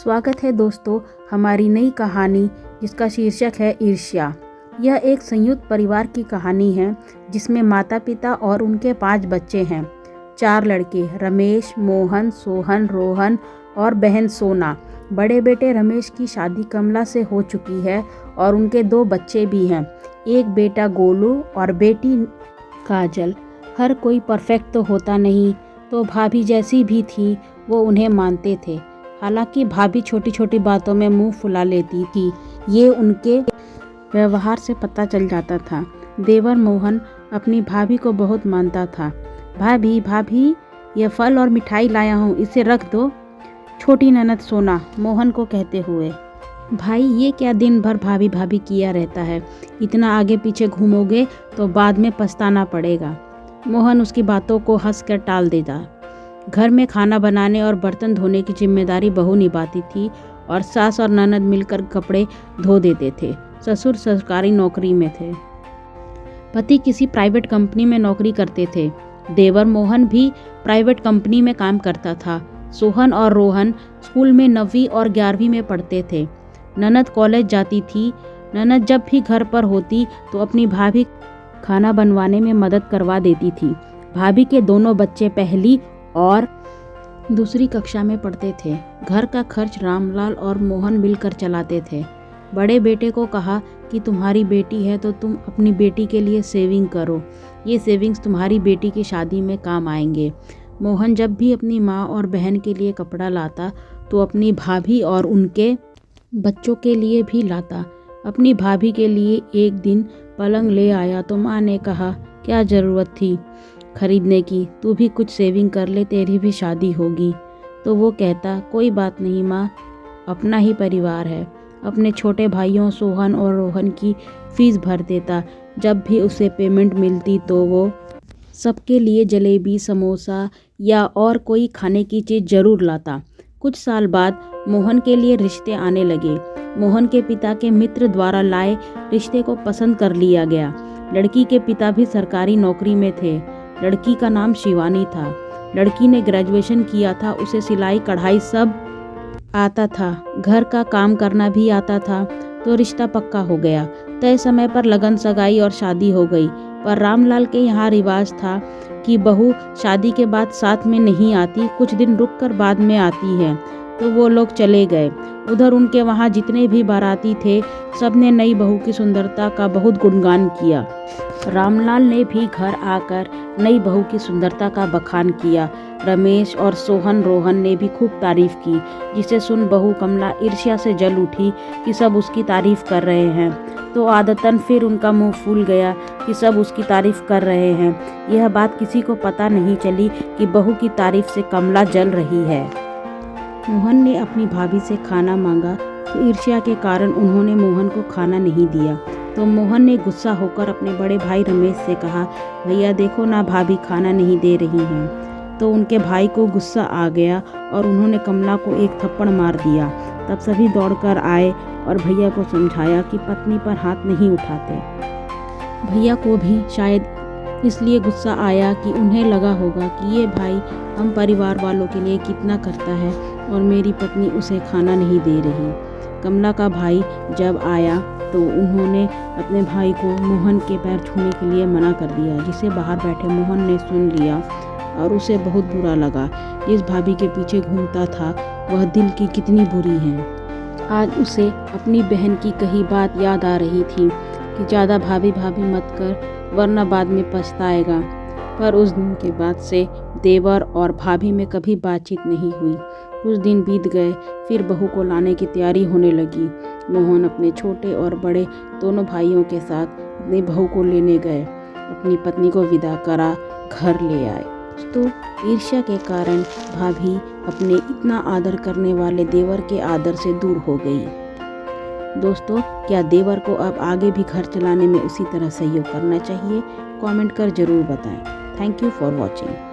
स्वागत है दोस्तों हमारी नई कहानी जिसका शीर्षक है ईर्ष्या। यह एक संयुक्त परिवार की कहानी है जिसमें माता पिता और उनके 5 बच्चे हैं। 4 लड़के रमेश, मोहन, सोहन, रोहन और बहन सोना। बड़े बेटे रमेश की शादी कमला से हो चुकी है और उनके 2 बच्चे भी हैं, एक बेटा गोलू और बेटी काजल। हर कोई परफेक्ट तो होता नहीं, तो भाभी जैसी भी थी वो उन्हें मानते थे। हालांकि भाभी छोटी छोटी बातों में मुंह फुला लेती थी, ये उनके व्यवहार से पता चल जाता था। देवर मोहन अपनी भाभी को बहुत मानता था। भाभी भाभी ये फल और मिठाई लाया हूँ, इसे रख दो। छोटी ननद सोना मोहन को कहते हुए, भाई ये क्या दिन भर भाभी भाभी किया रहता है, इतना आगे पीछे घूमोगे तो बाद में पछताना पड़ेगा। मोहन उसकी बातों को हंसकर टाल देता। घर में खाना बनाने और बर्तन धोने की जिम्मेदारी बहू निभाती थी और सास और ननद मिलकर कपड़े धो देते थे। ससुर सरकारी नौकरी में थे, पति किसी प्राइवेट कंपनी में नौकरी करते थे। देवर मोहन भी प्राइवेट कंपनी में काम करता था। सोहन और रोहन स्कूल में 9वीं और 11वीं में पढ़ते थे। ननद कॉलेज जाती थी। ननद जब भी घर पर होती तो अपनी भाभी खाना बनवाने में मदद करवा देती थी। भाभी के दोनों बच्चे पहली और दूसरी कक्षा में पढ़ते थे। घर का खर्च रामलाल और मोहन मिलकर चलाते थे। बड़े बेटे को कहा कि तुम्हारी बेटी है तो तुम अपनी बेटी के लिए सेविंग करो, ये सेविंग्स तुम्हारी बेटी की शादी में काम आएंगे। मोहन जब भी अपनी माँ और बहन के लिए कपड़ा लाता तो अपनी भाभी और उनके बच्चों के लिए भी लाता। अपनी भाभी के लिए एक दिन पलंग ले आया तो माँ ने कहा, क्या ज़रूरत थी खरीदने की, तू भी कुछ सेविंग कर ले, तेरी भी शादी होगी। तो वो कहता, कोई बात नहीं माँ, अपना ही परिवार है। अपने छोटे भाइयों सोहन और रोहन की फीस भर देता। जब भी उसे पेमेंट मिलती तो वो सबके लिए जलेबी, समोसा या और कोई खाने की चीज़ ज़रूर लाता। कुछ साल बाद मोहन के लिए रिश्ते आने लगे। मोहन के पिता के मित्र द्वारा लाए रिश्ते को पसंद कर लिया गया। लड़की के पिता भी सरकारी नौकरी में थे। लड़की का नाम शिवानी था। लड़की ने ग्रेजुएशन किया था, उसे सिलाई कढ़ाई सब आता था, घर का काम करना भी आता था। तो रिश्ता पक्का हो गया। तय समय पर लगन सगाई और शादी हो गई। पर रामलाल के यहाँ रिवाज था कि बहू शादी के बाद साथ में नहीं आती, कुछ दिन रुककर बाद में आती है। तो वो लोग चले गए। उधर उनके वहाँ जितने भी बाराती थे सबने नई बहू की सुंदरता का बहुत गुणगान किया। रामलाल ने भी घर आकर नई बहू की सुंदरता का बखान किया। रमेश और सोहन रोहन ने भी खूब तारीफ की, जिसे सुन बहू कमला ईर्ष्या से जल उठी कि सब उसकी तारीफ कर रहे हैं। तो आदतन फिर उनका मुंह फूल गया कि सब उसकी तारीफ कर रहे हैं। यह बात किसी को पता नहीं चली कि बहू की तारीफ से कमला जल रही है। मोहन ने अपनी भाभी से खाना मांगा तो ईर्ष्या के कारण उन्होंने मोहन को खाना नहीं दिया। तो मोहन ने गुस्सा होकर अपने बड़े भाई रमेश से कहा, भैया देखो ना, भाभी खाना नहीं दे रही हैं। तो उनके भाई को गुस्सा आ गया और उन्होंने कमला को एक थप्पड़ मार दिया। तब सभी दौड़कर आए और भैया को समझाया कि पत्नी पर हाथ नहीं उठाते। भैया को भी शायद इसलिए गुस्सा आया कि उन्हें लगा होगा कि ये भाई हम परिवार वालों के लिए कितना करता है और मेरी पत्नी उसे खाना नहीं दे रही। कमला का भाई जब आया तो उन्होंने अपने भाई को मोहन के पैर छूने के लिए मना कर दिया, जिसे बाहर बैठे मोहन ने सुन लिया और उसे बहुत बुरा लगा। जिस भाभी के पीछे घूमता था वह दिल की कितनी बुरी है। आज उसे अपनी बहन की कही बात याद आ रही थी कि ज़्यादा भाभी भाभी मत कर वरना बाद में पछताएगा। पर उस दिन के बाद से देवर और भाभी में कभी बातचीत नहीं हुई। कुछ दिन बीत गए, फिर बहू को लाने की तैयारी होने लगी। मोहन अपने छोटे और बड़े दोनों भाइयों के साथ अपनी बहू को लेने गए। अपनी पत्नी को विदा करा घर ले आए। तो ईर्ष्या के कारण भाभी अपने इतना आदर करने वाले देवर के आदर से दूर हो गई। दोस्तों, क्या देवर को अब आगे भी घर चलाने में उसी तरह सहयोग करना चाहिए? कमेंट कर जरूर बताएं। Thank you for watching.